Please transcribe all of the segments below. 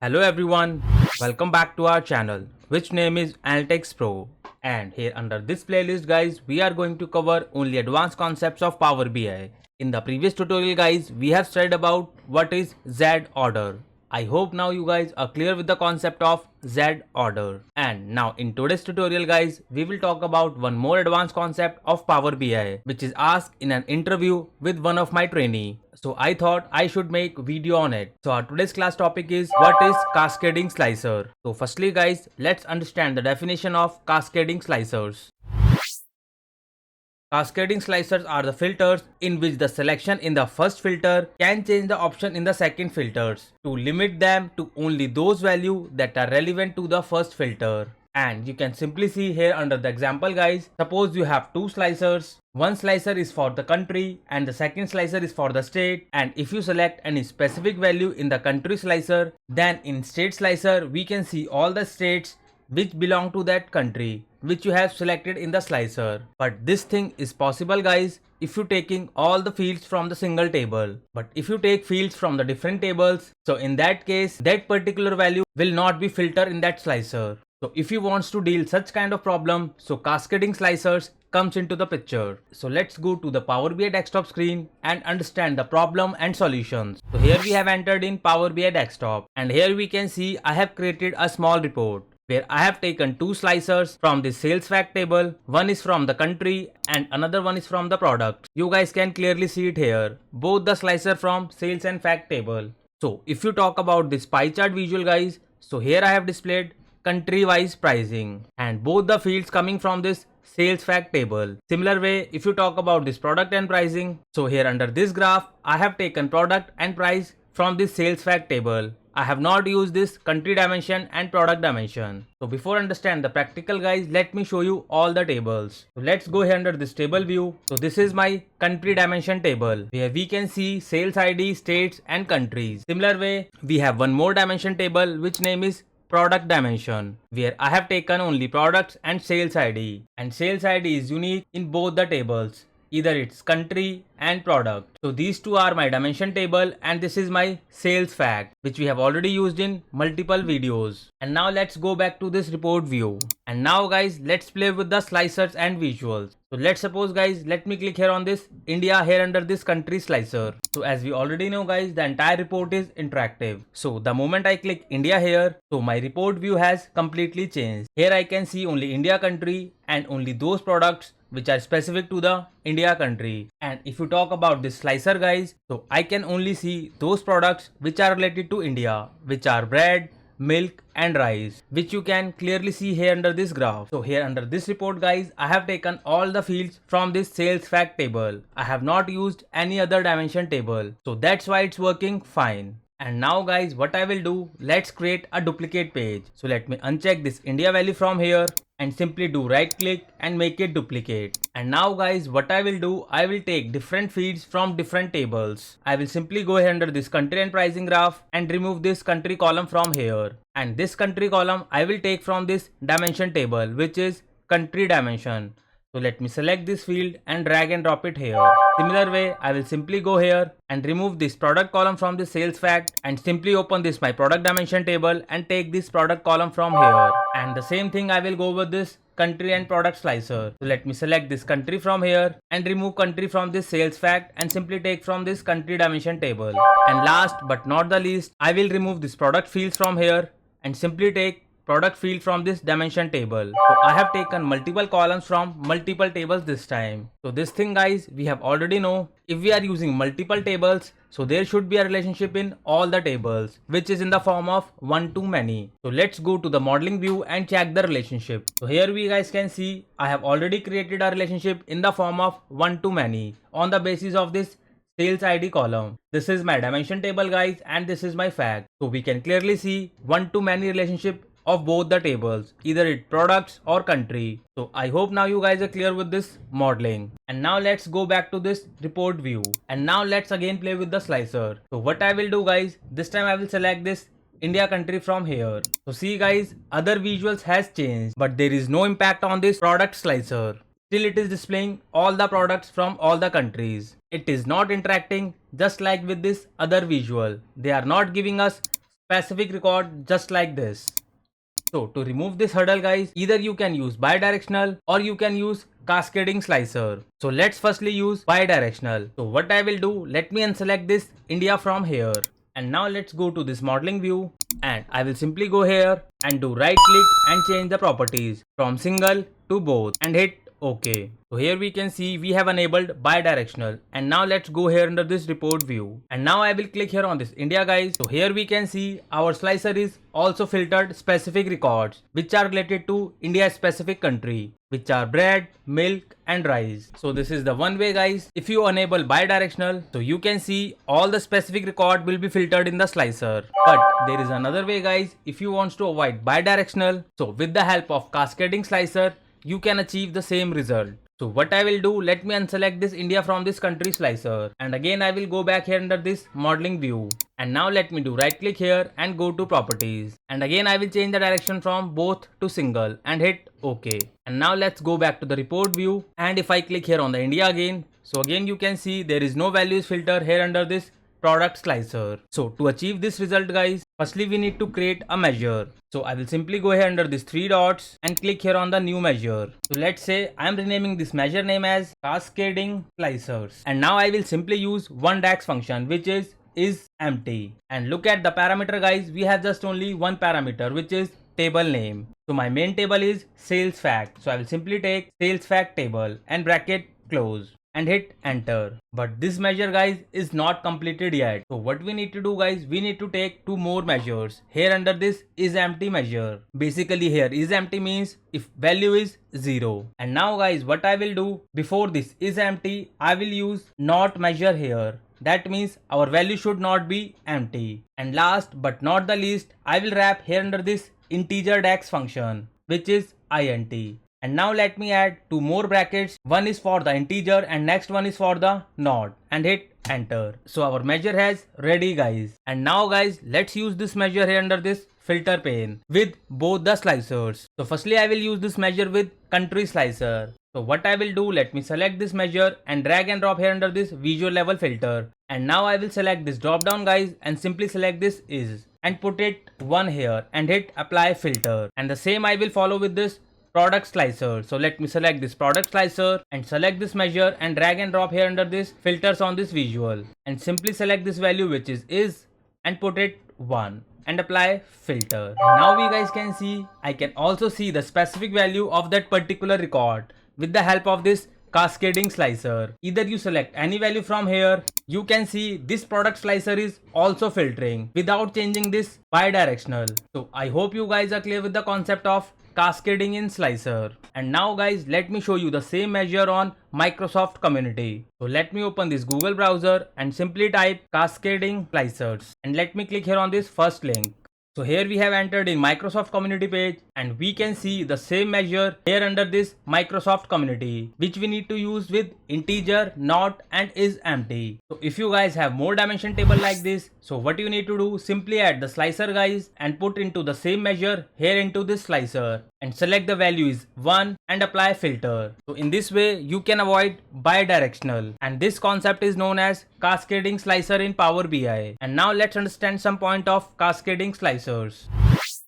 Hello everyone, welcome back to our channel, which name is Analytics Pro. And here under this playlist guys, we are going to cover only advanced concepts of Power BI. In the previous tutorial guys, we have studied about what is Z order. I hope now you guys are clear with the concept of Z order. And now in today's tutorial guys, we will talk about one more advanced concept of Power BI, which is asked in an interview with one of my trainee. So I thought I should make video on it. So our today's class topic is what is cascading slicer. So firstly guys, let's understand the definition of cascading slicers. Cascading slicers are the filters in which the selection in the first filter can change the option in the second filters to limit them to only those values that are relevant to the first filter. And you can simply see here under the example guys, suppose you have two slicers. One slicer is for the country and the second slicer is for the state, and if you select any specific value in the country slicer, then in state slicer we can see all the states which belong to that country which you have selected in the slicer. But this thing is possible guys if you taking all the fields from the single table. But if you take fields from the different tables, so in that case that particular value will not be filtered in that slicer. So if you wants to deal such kind of problem, so cascading slicers comes into the picture. So let's go to the Power BI desktop screen and understand the problem and solutions. So here we have entered in Power BI desktop, and here we can see I have created a small report where I have taken two slicers from the sales fact table. One is from the country and another one is from the product. You guys can clearly see it here, both the slicer from sales and fact table. So if you talk about this pie chart visual guys, so here I have displayed country wise pricing and both the fields coming from this sales fact table. Similar way, if you talk about this product and pricing, so here under this graph I have taken product and price from this sales fact table. I have not used this country dimension and product dimension. So before understand the practical guys, let me show you all the tables. So let's go here under this table view. So this is my country dimension table where we can see sales ID, states and countries. Similar way, we have one more dimension table which name is product dimension, where I have taken only products and sales ID, and sales ID is unique in both the tables, either it's country and product. So these two are my dimension table and this is my sales fact which we have already used in multiple videos. And now let's go back to this report view, and now guys let's play with the slicers and visuals. So let's suppose guys, let me click here on this India here under this country slicer. So as we already know guys, the entire report is interactive. So the moment I click India here, so my report view has completely changed. Here I can see only India country and only those products which are specific to the India country. And if you talk about this slicer guys, so I can only see those products which are related to India, which are bread, milk and rice, which you can clearly see here under this graph. So here under this report guys, I have taken all the fields from this sales fact table. I have not used any other dimension table, so that's why it's working fine. And now guys, what I will do, let's create a duplicate page. So let me uncheck this India value from here and simply do right click and make it duplicate. And now guys, what I will do, I will take different feeds from different tables. I will simply go here under this country and pricing graph and remove this country column from here. And this country column I will take from this dimension table which is country dimension. So let me select this field and drag and drop it here. Similar way, I will simply go here and remove this product column from the sales fact and simply open this my product dimension table and take this product column from here. And the same thing I will go with this country and product slicer. So let me select this country from here and remove country from this sales fact and simply take from this country dimension table. And last but not the least, I will remove this product fields from here and simply take product field from this dimension table. So I have taken multiple columns from multiple tables this time. So this thing guys, we have already know, if we are using multiple tables, so there should be a relationship in all the tables which is in the form of one to many. So let's go to the modeling view and check the relationship. So here we guys can see I have already created a relationship in the form of one to many on the basis of this sales ID column. This is my dimension table guys and this is my fact. So we can clearly see one to many relationship of both the tables, either it products or country. So I hope now you guys are clear with this modeling. And now let's go back to this report view, and now let's again play with the slicer. So what I will do guys, this time I will select this India country from here. So see guys, other visuals has changed but there is no impact on this product slicer. Still it is displaying all the products from all the countries. It is not interacting just like with this other visual. They are not giving us specific record just like this. So to remove this hurdle guys, either you can use bidirectional or you can use cascading slicer. So let's firstly use bidirectional. So what I will do, let me unselect this India from here. And now let's go to this modeling view and I will simply go here and do right click and change the properties from single to both and hit OK. So here we can see we have enabled bidirectional, and now let's go here under this report view and now I will click here on this India guys. So here we can see our slicer is also filtered specific records which are related to India specific country, which are bread, milk and rice. So this is the one way guys. If you enable bidirectional, so you can see all the specific record will be filtered in the slicer. But there is another way guys. If you want to avoid bidirectional, so with the help of cascading slicer you can achieve the same result. So what I will do, let me unselect this India from this country slicer and again I will go back here under this modeling view and now let me do right click here and go to properties and again I will change the direction from both to single and hit OK. And now let's go back to the report view and if I click here on the India again, so again you can see there is no values filter here under this product slicer. So to achieve this result guys, firstly we need to create a measure. So I will simply go here under these three dots and click here on the new measure. So let's say I am renaming this measure name as Cascading Slicers. And now I will simply use one DAX function which is empty. And look at the parameter guys, we have just only one parameter which is table name. So my main table is sales fact. So I will simply take sales fact table and bracket close and hit enter. But this measure guys is not completed yet. So what we need to do guys, we need to take two more measures here under this is empty measure. Basically here is empty means if value is 0. And now guys what I will do, before this is empty I will use not measure here. That means our value should not be empty. And last but not the least, I will wrap here under this integer DAX function which is int. And now let me add two more brackets. One is for the integer and next one is for the not and hit enter. So our measure has ready guys. And now guys let's use this measure here under this filter pane with both the slicers. So firstly I will use this measure with country slicer. So what I will do, let me select this measure and drag and drop here under this visual level filter. And now I will select this drop down guys and simply select this is and put it 1 here and hit apply filter. And the same I will follow with this product slicer. So let me select this product slicer and select this measure and drag and drop here under this filters on this visual and simply select this value which is and put it 1 and apply filter. And now we guys can see I can also see the specific value of that particular record with the help of this cascading slicer. Either you select any value from here, you can see this product slicer is also filtering without changing this bidirectional. So I hope you guys are clear with the concept of cascading in slicer. And now guys let me show you the same measure on Microsoft community. So let me open this Google browser and simply type cascading slicers and let me click here on this first link. So here we have entered in Microsoft community page and we can see the same measure here under this Microsoft community which we need to use with integer, not and is empty. So if you guys have more dimension table like this, so what you need to do, simply add the slicer guys and put into the same measure here into this slicer and select the value is 1 and apply filter. So in this way you can avoid bidirectional, and this concept is known as cascading slicer in Power BI. And now let's understand some point of cascading slicers.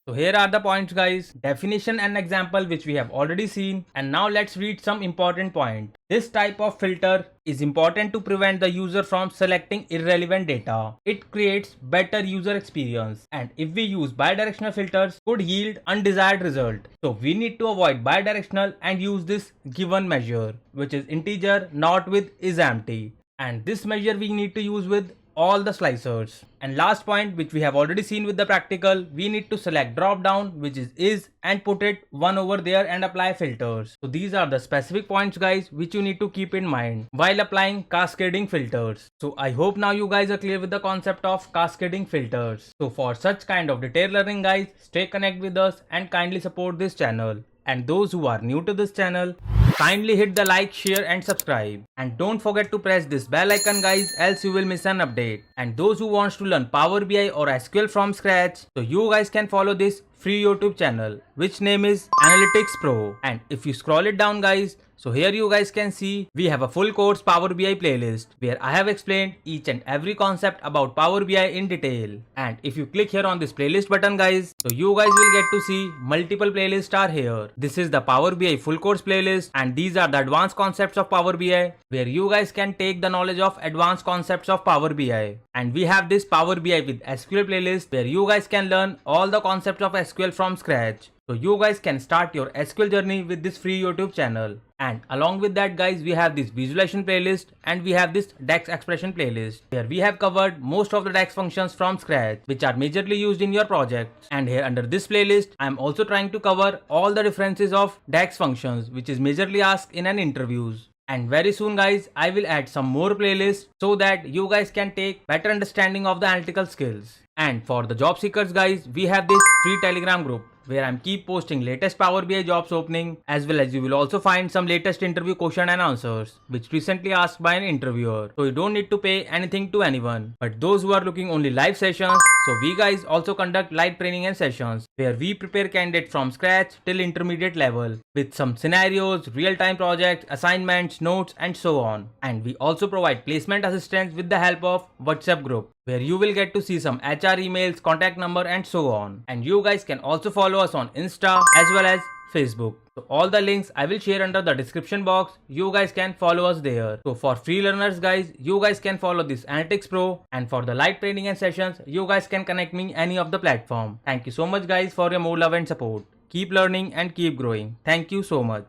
So here are the points guys, definition and example which we have already seen, and now let's read some important point. This type of filter is important to prevent the user from selecting irrelevant data. It creates better user experience, and if we use bidirectional filters could yield undesired result. So we need to avoid bidirectional and use this given measure which is integer not with is empty, and this measure we need to use with all the slicers. And last point which we have already seen with the practical, we need to select drop down which is and put it 1 over there and apply filters. So these are the specific points guys which you need to keep in mind while applying cascading filters. So I hope now you guys are clear with the concept of cascading filters. So for such kind of detailed learning guys, stay connected with us and kindly support this channel. And those who are new to this channel, kindly hit the like, share and subscribe. And don't forget to press this bell icon guys, else you will miss an update. And those who wants to learn Power BI or SQL from scratch, so you guys can follow this free YouTube channel which name is Analytics Pro. And if you scroll it down guys, So here you guys can see we have a full course Power BI playlist where I have explained each and every concept about Power BI in detail. And if you click here on this playlist button guys, so you guys will get to see multiple playlists are here. This is the Power BI full course playlist and these are the advanced concepts of Power BI where you guys can take the knowledge of advanced concepts of Power BI. And we have this Power BI with SQL playlist where you guys can learn all the concepts of SQL from scratch. So you guys can start your SQL journey with this free YouTube channel. And along with that guys, we have this visualization playlist and we have this DAX expression playlist where we have covered most of the DAX functions from scratch which are majorly used in your projects. And here under this playlist, I am also trying to cover all the differences of DAX functions which is majorly asked in an interviews. And very soon guys, I will add some more playlists so that you guys can take better understanding of the analytical skills. And for the job seekers guys, we have this free Telegram group where I'm keep posting latest Power BI jobs opening as well as you will also find some latest interview question and answers which recently asked by an interviewer. So you don't need to pay anything to anyone. But those who are looking only live sessions, so we guys also conduct live training and sessions where we prepare candidates from scratch till intermediate level with some scenarios, real-time projects, assignments, notes and so on. And we also provide placement assistance with the help of WhatsApp group where you will get to see some HR emails, contact number and so on. And you guys can also follow us on Insta as well as Facebook. So all the links I will share under the description box. You guys can follow us there. So for free learners guys, you guys can follow this Analytics Pro, and for the live training and sessions, you guys can connect me any of the platform. Thank you so much guys for your more love and support. Keep learning and keep growing. Thank you so much.